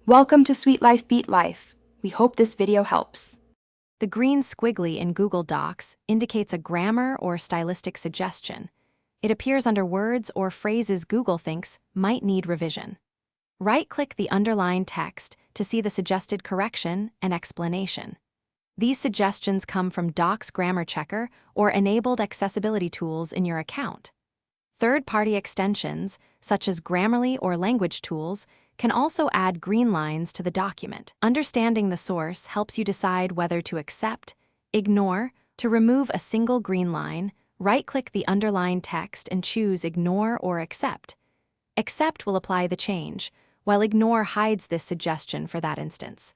Welcome to Sweet Life Beat Life. We hope this video helps. The green squiggly in Google Docs indicates a grammar or stylistic suggestion. It appears under words or phrases Google thinks might need revision. Right-click the underlined text to see the suggested correction and explanation. These suggestions come from Docs Grammar Checker or enabled accessibility tools in your account. Third-party extensions, such as Grammarly or language tools, can also add green lines to the document. Understanding the source helps you decide whether to accept, ignore. To remove a single green line, right-click the underlined text and choose Ignore or Accept. Accept will apply the change, while Ignore hides this suggestion for that instance.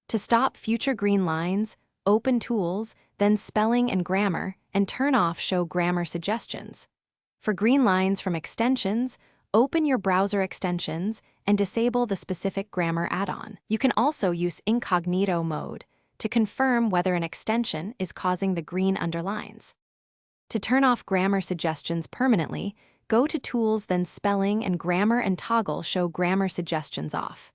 To stop future green lines, open Tools, then Spelling and Grammar, and turn off Show Grammar Suggestions. For green lines from extensions, open your browser extensions and disable the specific grammar add-on. You can also use incognito mode to confirm whether an extension is causing the green underlines. To turn off grammar suggestions permanently, go to Tools, then Spelling and Grammar, and toggle Show Grammar Suggestions off.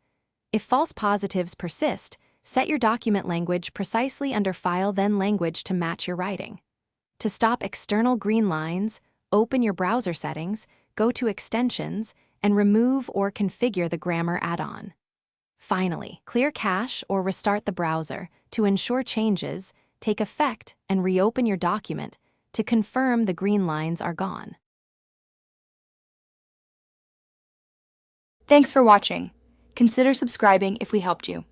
If false positives persist, set your document language precisely under File, then Language to match your writing. To stop external green lines, open your browser settings, go to Extensions, and remove or configure the grammar add-on. Finally, clear cache or restart the browser to ensure changes take effect and reopen your document to confirm the green lines are gone. Thanks for watching. Consider subscribing if we helped you.